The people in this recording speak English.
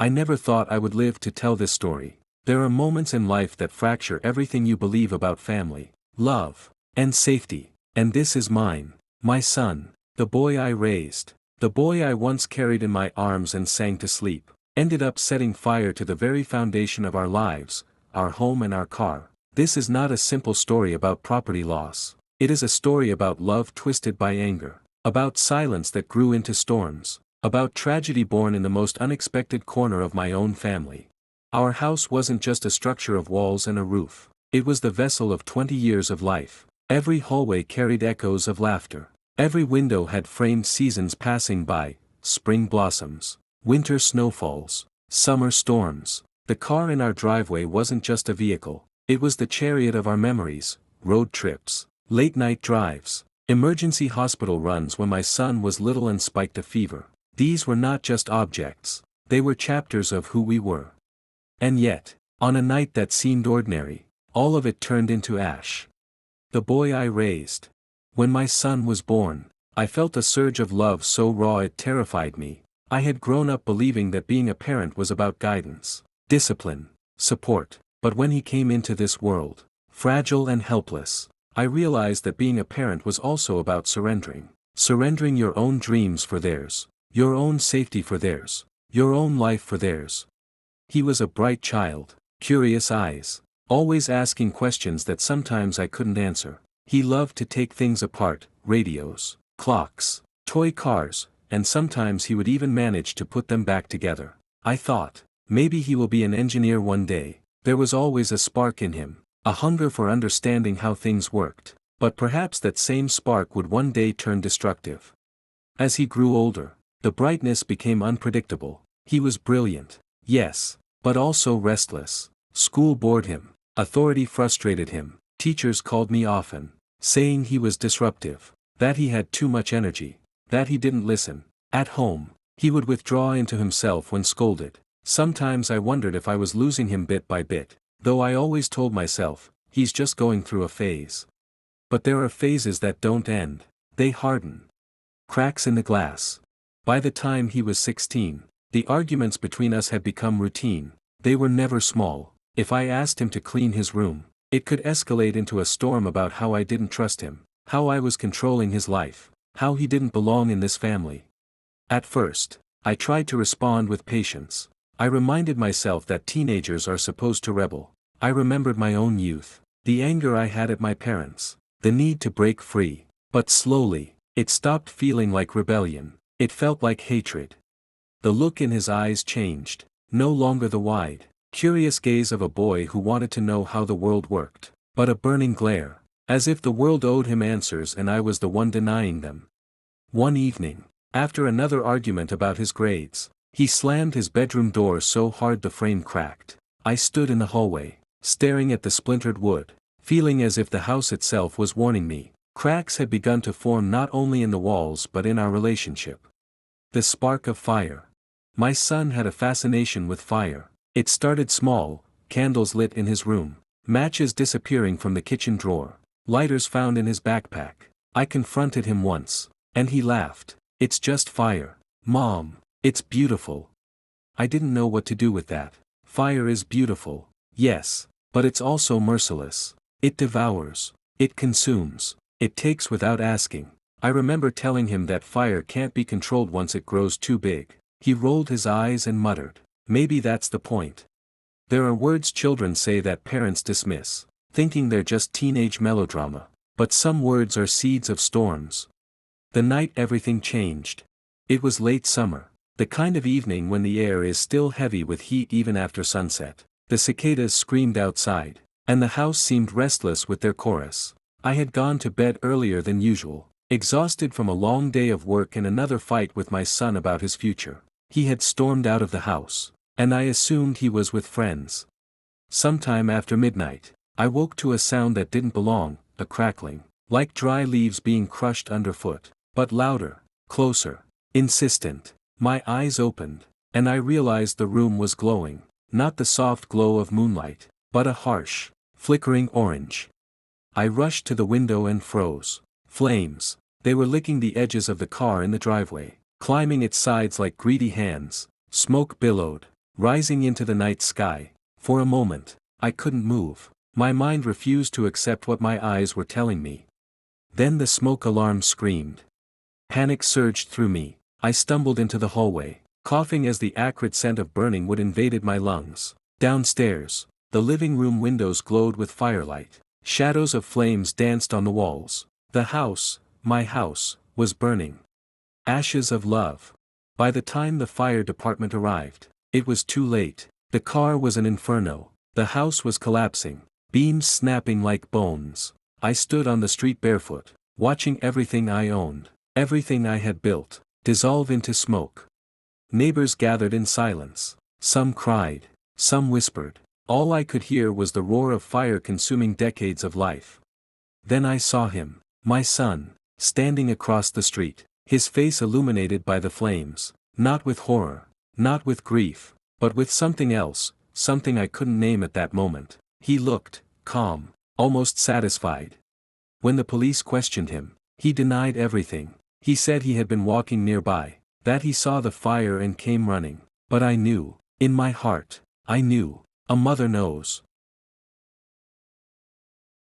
I never thought I would live to tell this story. There are moments in life that fracture everything you believe about family, love, and safety. And this is mine. My son, the boy I raised, the boy I once carried in my arms and sang to sleep, ended up setting fire to the very foundation of our lives, our home and our car. This is not a simple story about property loss. It is a story about love twisted by anger, about silence that grew into storms, about tragedy born in the most unexpected corner of my own family. Our house wasn't just a structure of walls and a roof. It was the vessel of 20 years of life. Every hallway carried echoes of laughter. Every window had framed seasons passing by, spring blossoms, winter snowfalls, summer storms. The car in our driveway wasn't just a vehicle, it was the chariot of our memories, road trips, late-night drives, emergency hospital runs when my son was little and spiked a fever. These were not just objects, they were chapters of who we were. And yet, on a night that seemed ordinary, all of it turned into ash. The boy I raised. When my son was born, I felt a surge of love so raw it terrified me. I had grown up believing that being a parent was about guidance, discipline, support, but when he came into this world, fragile and helpless, I realized that being a parent was also about surrendering. Surrendering your own dreams for theirs, your own safety for theirs, your own life for theirs. He was a bright child, curious eyes, always asking questions that sometimes I couldn't answer. He loved to take things apart, radios, clocks, toy cars, and sometimes he would even manage to put them back together. I thought, maybe he will be an engineer one day. There was always a spark in him, a hunger for understanding how things worked, but perhaps that same spark would one day turn destructive. As he grew older, the brightness became unpredictable. He was brilliant, yes, but also restless. School bored him, authority frustrated him, teachers called me often, saying he was disruptive, that he had too much energy, that he didn't listen. At home, he would withdraw into himself when scolded. Sometimes I wondered if I was losing him bit by bit, though I always told myself, he's just going through a phase. But there are phases that don't end, they harden. Cracks in the glass. By the time he was 16, the arguments between us had become routine. They were never small. If I asked him to clean his room, it could escalate into a storm about how I didn't trust him, how I was controlling his life, how he didn't belong in this family. At first, I tried to respond with patience. I reminded myself that teenagers are supposed to rebel. I remembered my own youth, the anger I had at my parents, the need to break free. But slowly, it stopped feeling like rebellion. It felt like hatred. The look in his eyes changed, no longer the wide, curious gaze of a boy who wanted to know how the world worked, but a burning glare, as if the world owed him answers and I was the one denying them. One evening, after another argument about his grades, he slammed his bedroom door so hard the frame cracked. I stood in the hallway, staring at the splintered wood, feeling as if the house itself was warning me. Cracks had begun to form not only in the walls but in our relationship. The spark of fire. My son had a fascination with fire. It started small, candles lit in his room, matches disappearing from the kitchen drawer, lighters found in his backpack. I confronted him once, and he laughed. It's just fire, Mom, it's beautiful. I didn't know what to do with that. Fire is beautiful, yes, but it's also merciless. It devours, it consumes, it takes without asking. I remember telling him that fire can't be controlled once it grows too big. He rolled his eyes and muttered, maybe that's the point. There are words children say that parents dismiss, thinking they're just teenage melodrama, but some words are seeds of storms. The night everything changed. It was late summer, the kind of evening when the air is still heavy with heat even after sunset. The cicadas screamed outside, and the house seemed restless with their chorus. I had gone to bed earlier than usual, exhausted from a long day of work and another fight with my son about his future. He had stormed out of the house, and I assumed he was with friends. Sometime after midnight, I woke to a sound that didn't belong, a crackling, like dry leaves being crushed underfoot, but louder, closer, insistent. My eyes opened, and I realized the room was glowing, not the soft glow of moonlight, but a harsh, flickering orange. I rushed to the window and froze. Flames, they were licking the edges of the car in the driveway, climbing its sides like greedy hands. Smoke billowed, rising into the night sky. For a moment, I couldn't move. My mind refused to accept what my eyes were telling me. Then the smoke alarm screamed. Panic surged through me. I stumbled into the hallway, coughing as the acrid scent of burning wood invaded my lungs. Downstairs, the living room windows glowed with firelight. Shadows of flames danced on the walls. The house, my house, was burning. Ashes of love. By the time the fire department arrived, it was too late. The car was an inferno. The house was collapsing, beams snapping like bones. I stood on the street barefoot, watching everything I owned, everything I had built, dissolve into smoke. Neighbors gathered in silence. Some cried, some whispered. All I could hear was the roar of fire consuming decades of life. Then I saw him, my son, standing across the street, his face illuminated by the flames, not with horror, not with grief, but with something else, something I couldn't name at that moment. He looked calm, almost satisfied. When the police questioned him, he denied everything. He said he had been walking nearby, that he saw the fire and came running. But I knew, in my heart, I knew, a mother knows.